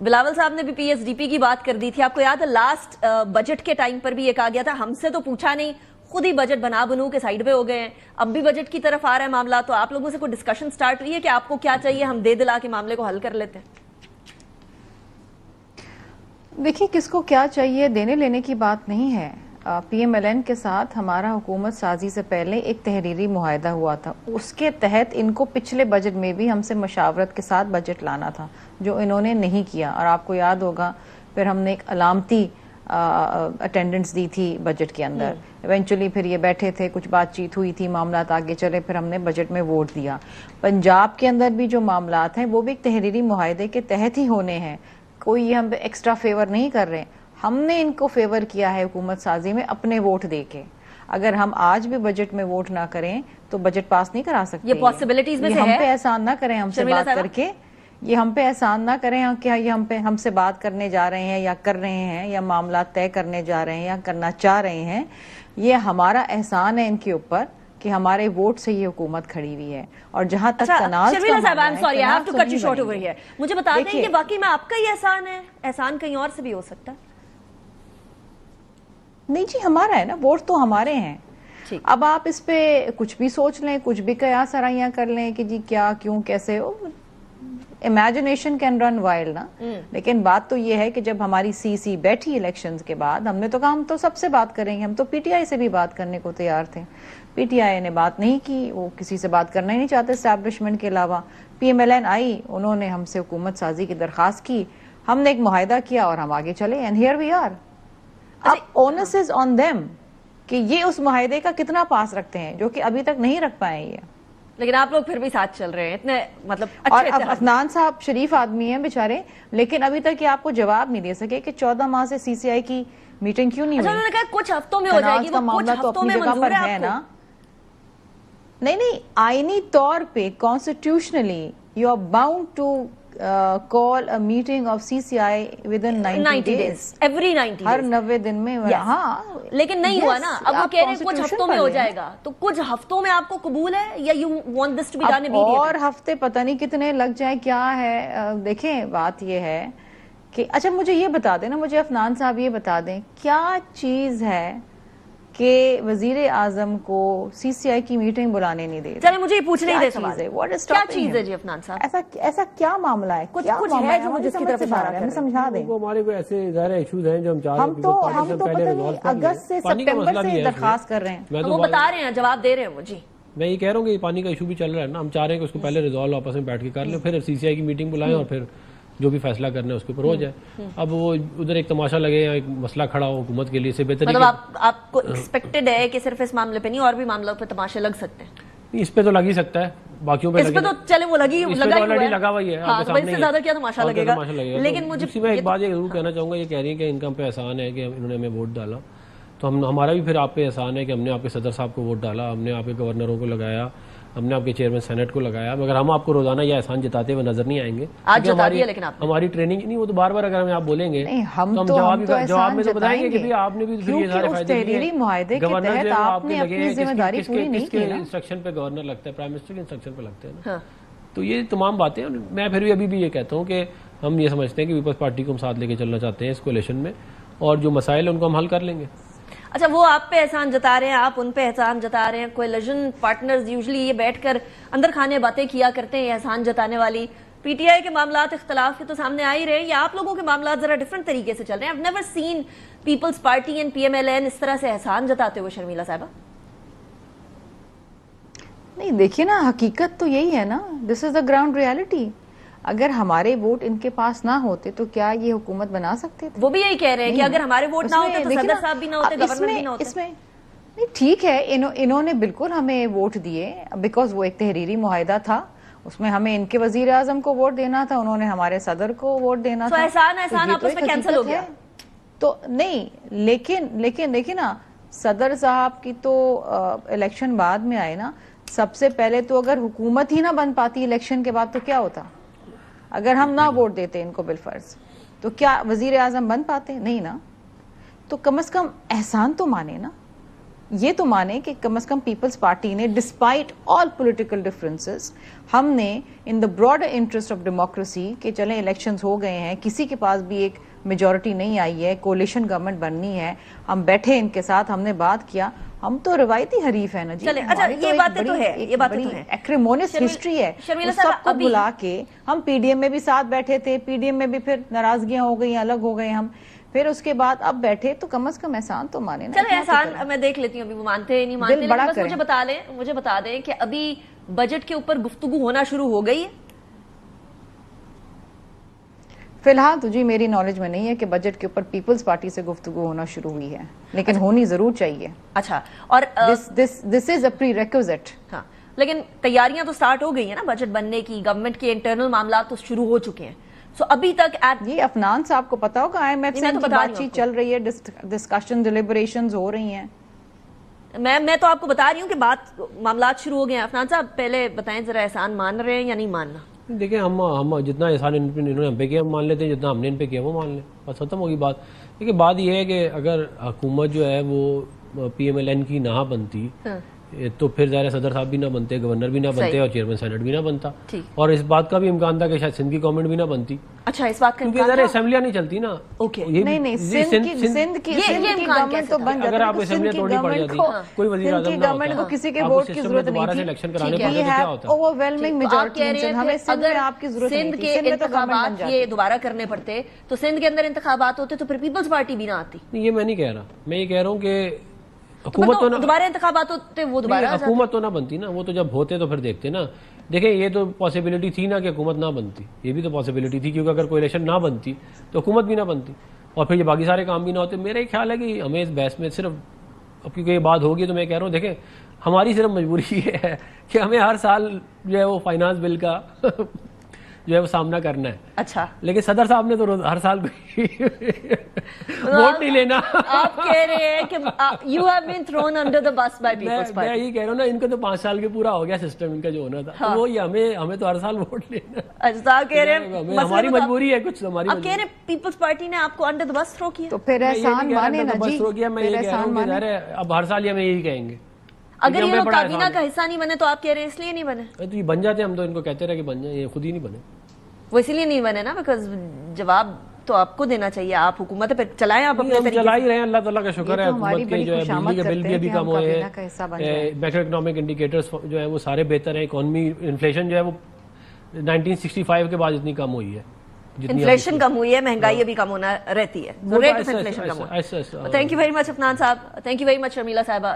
بلاول صاحب نے بھی پی ایس ڈی پی کی بات کر دی تھی. آپ کو یاد ہے لاسٹ بجٹ کے ٹائم پر بھی یہ کہا گیا تھا ہم سے تو پوچھا نہیں, خود ہی بجٹ بنو کے سائیڈ پہ ہو گئے ہیں. اب بھی بجٹ کی طرف آ رہا ہے معاملہ, تو آپ لوگوں سے کوئی ڈسکشن سٹارٹ ہوئی ہے کہ آپ کو کیا چاہیے, ہم دے دلا کے معاملے کو حل کر لیتے ہیں؟ دیکھیے کس کو کیا چاہیے دینے لینے کی بات نہیں ہے. پی ایم ایل این کے ساتھ ہمارا حکومت سازی سے پہلے ایک تحریری معاہدہ ہوا تھا, اس کے تحت ان کو پچھلے بجٹ میں بھی ہم سے مشاورت کے ساتھ بجٹ لانا تھا, جو انہوں نے نہیں کیا. اور آپ کو یاد ہوگا پھر ہم نے ایک علامتی اٹینڈنس دی تھی بجٹ کے اندر. ایونچولی پھر یہ بیٹھے تھے, کچھ بات چیت ہوئی تھی, معاملات آگے چلے, پھر ہم نے بجٹ میں ووٹ دیا. پنجاب کے اندر بھی جو معاملات ہیں وہ بھی ایک تحریری معاہدے کے تحت ہی ہونے ہیں, کوئی یہ ہم ایکسٹرا فیور نہیں کر رہے. ہم نے ان کو فیور کیا ہے حکومت سازی میں اپنے ووٹ دے کے. اگر ہم آج بھی بجٹ میں ووٹ نہ کریں تو بجٹ پاس نہیں کرا سکتے. یہ پاسبلٹیز میں سے ہے. ہم پہ احسان نہ کریں ہم سے بات کر کے, یہ ہم پہ احسان نہ کریں کہ یہ ہم سے بات کرنے جا رہے ہیں یا کر رہے ہیں یا معاملات طے کرنے جا رہے ہیں یا کرنا چاہ رہے ہیں. یہ ہمارا احسان ہے ان کے اوپر کہ ہمارے ووٹ سے یہ حکومت کھڑی ہوئی ہے. اور جہاں تک کنال شرمیلا صاحب I am sorry I have to cut you short over here, مجھے بتا دیں کہ واقعی میں آپ کا ہی احسان ہے, احسان کہیں اور سے بھی ہو سکتا ہے؟ نہیں جی ہمارا ہے نا, ووٹ تو ہمارے ہیں. اب آپ اس پہ کچھ بھی سوچ لیں, کچھ بھی قیاس آرائیاں کر لیں کہ جی کیا کیوں کیسے, امیجنیشن کین رن وائلڈ نا. لیکن بات تو یہ ہے کہ جب ہماری سی بیٹھی الیکشنز کے بعد, ہم نے تو کہا ہم تو سب سے بات کریں گے, ہم تو پی ٹی آئی سے بھی بات کرنے کو تیار تھے. پی ٹی آئی نے بات نہیں کی, وہ کسی سے بات کرنا ہی نہیں چاہتے اسٹیبلشمنٹ کے علاوہ. پی ایم ایل این آئی, انہوں نے ہم سے حکومت سازی کی درخواست کی, ہم نے ایک معاہدہ کیا اور ہم آگے چلے, اینڈ ہیئر وی آر. اب اونس از آن دیم کہ یہ اس معاہدے کا کتنا پاس رکھتے ہیں, جو کہ ابھی تک نہیں رکھ پائے یہ. لیکن آپ لوگ پھر بھی ساتھ چل رہے ہیں اتنے, مطلب اور عدنان صاحب شریف آدمی ہیں بیچارے, لیکن ابھی تک یہ آپ کو جواب نہیں دے سکے کہ 14 ماہ سے سی سی آئی کی میٹنگ کیوں نہیں ہوئی. انہوں نے کہا کچھ ہفتوں میں ہو جائے گی, وہ کچھ ہفتوں میں منظور ہے آپ کو. نہیں, آئینی طور پہ constitutionally you are bound to call a meeting of CCI within 90 days. Every 90 days. ہر 90 دن میں. ہاں لیکن نہیں ہوا نا, اب وہ کہہ رہے ہیں کچھ ہفتوں میں ہو جائے گا, تو کچھ ہفتوں میں آپ کو قبول ہے یا you want this to be done immediately؟ اور ہفتے پتہ نہیں کتنے لگ جائیں, کیا ہے دیکھیں بات یہ ہے کہ اچھا مجھے یہ بتا دیں نا, مجھے عدنان صاحب یہ بتا دیں کیا چیز ہے کہ وزیر اعظم کو سی سی آئی کی میٹنگ بلانے نہیں دے. چلے مجھے یہ پوچھنے ہی دے سوال, کیا چیز ہے جی عدنان صاحب؟ ایسا کیا معاملہ ہے, کچھ ہے جو مجھے اس کی طرف اشارہ ہے, ہمیں سمجھا دیں. ہمارے کوئی ایسے ظاہر ایشوز ہیں جو ہم چاہ رہے ہیں, ہم تو پتہ نہیں اگست سے سپٹمبر سے درخواست کر رہے ہیں, وہ بتا رہے ہیں, جواب دے رہے ہیں وہ. جی میں یہ کہہ رہا ہوں کہ یہ پانی کا ایشو بھی چل رہا ہے نا, ہم چاہ رہے ہیں کہ اس کو پہلے ریزالو آپس میں بیٹھ کے کر لیں, پھر سی سی آئی کی میٹنگ بلائیں اور پھر جو بھی فیصلہ کرنا ہے اس کے اوپر ہو جائے. اب وہ ادھر ایک تماشا لگے یا ایک مسئلہ کھڑا ہو حکومت کے لیے, سے بہتر مطلب آپ کو ایکسپیکٹڈ ہے کہ صرف اس معاملے پہ نہیں اور بھی معاملوں پہ تماشے لگ سکتے ہیں؟ اس پہ تو لگ ہی سکتا ہے, باقیوں پہ اس پہ تو چلے وہ لگا ہوا ہی ہے, اس سے زیادہ کیا تماشا لگے گا. لیکن مجھے میں ایک بات یہ ضرور کہنا چاہوں گا, یہ کہہ رہی ہیں کہ ان کا ہم پہ احسان ہے کہ انہوں نے ہمیں ووٹ ڈالا, تو ہمارا بھی پھر آپ پہ احسان ہے کہ ہم نے آپ کے صدر صاحب کو ووٹ ڈالا, ہم نے آپ کے گورنروں کو لگایا, ہم نے آپ کے چیئرمین سینٹ کو لگایا, مگر ہم آپ کو روزانہ یہ احسان جتاتے ہوئے نظر نہیں آئیں گے. ہماری ٹریننگ نہیں, وہ تو بار بار اگر ہمیں آپ بولیں گے تو ہم جواب میں تو بتائیں گے کہ آپ نے بھی یہ سارے فائدے دیے. گورنر جو آپ نے لگے کس کے انسٹرکشن پہ گورنر لگتا ہے, پرائم منسٹر کے انسٹرکشن پہ لگتے ہیں نا. تو یہ تمام باتیں, میں پھر بھی ابھی بھی یہ کہتا ہوں کہ ہم یہ سمجھتے ہیں کہ پیپلز پارٹی کو ہم ساتھ لے کے چلنا چاہتے ہیں اس کولیشن میں, اور جو مسائل ہیں ان کو ہم حل کر لیں گے. اچھا وہ آپ پہ احسان جتا رہے ہیں, آپ ان پہ احسان جتا رہے ہیں, کولیشن پارٹنرز یوزلی یہ بیٹھ کر اندر کھانے باتیں کیا کرتے ہیں احسان جتانے والی. پی ٹی آئی کے معاملات اختلاف کے تو سامنے آ ہی رہے ہیں, یا آپ لوگوں کے معاملات ذرا ڈفرنٹ طریقے سے چل رہے ہیں؟ I've never seen Peoples Party and P M L N اس طرح سے احسان جتاتے ہوئے. شرمیلا صاحبہ نہیں دیکھیے نا, حقیقت تو یہی ہے نا, دس از دا گراؤنڈ ریالٹی. اگر ہمارے ووٹ ان کے پاس نہ ہوتے تو کیا یہ حکومت بنا سکتے تھے؟ وہ بھی یہی کہہ رہے ہیں کہ اگر ہمارے ووٹ نہ ہوتے تو صدر صاحب بھی نہ ہوتے, گورنر بھی نہ ہوتے. اس میں نہیں, ٹھیک ہے انہوں نے بالکل ہمیں ووٹ دیے بیکاز وہ ایک تحریری معاہدہ تھا, اس میں ہمیں ان کے وزیر اعظم کو ووٹ دینا تھا, انہوں نے ہمارے صدر کو ووٹ دینا تھا. احسان آپس میں کینسل ہو گیا تو نہیں, لیکن دیکھیں نا, صدر صاحب کی تو الیکشن بعد میں آئے نا. سب سے پہلے تو اگر حکومت ہی نہ بن پاتی الیکشن کے بعد تو کیا ہوتا, اگر ہم نہ ووٹ دیتے ان کو بالفرض, تو کیا وزیر اعظم بن پاتے؟ نہیں نا. تو کم از کم احسان تو مانے نا, یہ تو مانے کہ کم از کم پیپلز پارٹی نے ڈسپائٹ آل پولیٹیکل ڈفرینسز ہم نے in the broader interest of democracy کہ چلیں الیکشنز ہو گئے ہیں, کسی کے پاس بھی ایک میجورٹی نہیں آئی ہے, کولیشن گورنمنٹ بننی ہے, ہم بیٹھے ان کے ساتھ, ہم نے بات کیا. ہم تو روایتی حریف ہیں نا جی. اچھا یہ باتیں تو ہے, یہ باتیں تو ہیں, ایکریمونس ہسٹری ہے. سب کو بلا کے ہم پی ڈی ایم میں بھی ساتھ بیٹھے تھے, پی ڈی ایم میں بھی پھر ناراضگیاں ہو گئی, الگ ہو گئے ہم, پھر اس کے بعد اب بیٹھے تو کم از کم احسان تو مانے نا. چلے احسان میں دیکھ لیتی ہوں, ابھی وہ مانتے نہیں مانتے, بس مجھے بتا دیں کہ ابھی بجٹ کے اوپر گفتگو ہونا شروع ہو گئی ہے. فی الحال تو جی میری نالج میں نہیں ہے کہ بجٹ کے اوپر پیپلز پارٹی سے گفتگو ہونا شروع ہوئی ہے, لیکن ہونی ضرور چاہیے. اچھا, اور دس از اے پری ریکوزٹ. ہاں, لیکن تیاریاں تو سٹارٹ ہو گئی ہیں نا بجٹ بننے کی, گورنمنٹ کے انٹرنل معاملات تو شروع ہو چکے ہیں. سو ابھی تک یہ افنان صاحب کو پتا ہوگا آئی ایم ایف سے بات چیت چل رہی ہے, ڈسکشن ڈیلیبریشنز ہو رہی ہیں. میں تو آپ کو بتا رہی ہوں کہ معاملات شروع ہو گئے ہیں. افنان صاحب پہلے بتائیں ذرا, احسان مان رہے ہیں یا نہیں ماننا؟ دیکھیں ہم جتنا احسان انہوں نے ہم پہ کیا ہم مان لیتے ہیں, جتنا ہم نے ان پہ کیا وہ مان لیں, بس ختم ہوگی بات. دیکھیں بات یہ ہے کہ اگر حکومت جو ہے وہ پی ایم ایل این کی نہ بنتی تو پھر ظاہر صدر صاحب بھی نہ بنتے, گورنر بھی نہ بنتے, اور چیئرمین سینٹ بھی نہ بنتا, اور اس بات کا بھی امکان تھا کہ شاید سندھ کی گورنمنٹ بھی نہ بنتی. اچھا, اس بات کا کیونکہ ظاہر اسمبلیاں نہیں چلتی نا. نہیں, سندھ کی گورنمنٹ تو بن جاتی. اگر آپ اسمبلیاں توڑنی پڑ جاتی, کوئی وزیر اعظم نہ گورنمنٹ کو کسی کے ووٹ کی ضرورت نہیں تھی. الیکشن کرانے پڑتے تو کیا ہوتا. اوورویلمنگ میجورٹی ہمیں سندھ میں آپ کی ضرورت نہیں سندھ تھی. کے انتخابات یہ دوبارہ کرنے پڑتے تو سندھ کے اندر انتخابات ہوتے تو پھر پیپلز پارٹی بھی نہ آتی. یہ میں نہیں کہہ رہا, میں یہ کہہ رہا ہوں کہ حکومت تو دوبارہ انتخابات ہوتے, وہ دوبارہ حکومت تو نہ بنتی نا, وہ تو جب ہوتے تو پھر دیکھتے نا. دیکھیں یہ تو پاسبلٹی تھی نا کہ حکومت نہ بنتی, یہ بھی تو پاسبلٹی تھی, کیونکہ اگر کوئی الیکشن نہ بنتی تو حکومت بھی نہ بنتی, اور پھر یہ باقی سارے کام بھی نہ ہوتے. میرا ایک خیال ہے کہ ہمیں اس بحث میں صرف, اب کیونکہ یہ بات ہوگی تو میں کہہ رہا ہوں, دیکھیں ہماری صرف مجبوری یہ ہے کہ ہمیں ہر سال جو ہے وہ فائنانس بل کا جو ہے وہ سامنا کرنا ہے. اچھا, لیکن صدر صاحب نے تو ہر سال ووٹ نہیں لینا. آپ کہہ رہے ہیں کہ you have been thrown under the bus by People's Party. میں یہ کہہ رہا ہوں نا, ان کو تو 5 سال کے پورا ہو گیا سسٹم ان کا جو ہونا تھا, وہ ہمیں تو ہر سال ووٹ لینا. اجزا کہہ رہے ہیں ہماری مجبوری ہے, کچھ ہماری. آپ کہہ رہے ہیں پیپلز پارٹی نے آپ کو انڈر دا بس تھرو کیا, تو پھر احسان مانے نا جی. میں یہ کہہ رہا ہوں کہ ظاہر ہے اب ہر سال یہ ہمیں یہی کہیں گے. اگر یہ لوگ کابینہ کا حصہ نہیں بنے تو آپ کہہ رہے ہیں اس لیے نہیں بنے. تو یہ بن جاتے, ہم تو ان کو کہتے رہے کہ بن جائیں, یہ خود ہی نہیں بنے. وہ اسی لیے نہیں بنے نا, بیکاز جواب تو آپ کو دینا چاہیے, آپ حکومت پہ چلائیں, آپ اپنے طریقے چلا ہی رہے ہیں. اللہ تعالیٰ کا شکر ہے حکومت کے جو ہے بجلی کے بل بھی ابھی کم ہوئے ہیں, میکرو اکنامک انڈیکیٹرز جو ہیں وہ سارے بہتر ہیں. اکانومی انفلیشن جو ہے وہ 1965 کے بعد اتنی کم ہوئی ہے, انفلیشن کم ہوئی ہے, مہنگائی ابھی کم ہونا رہتی ہے, ریٹ آف انفلیشن کم ہوا. Thank you very much Afnan Sahab, thank you very much Sharmila صاحبہ.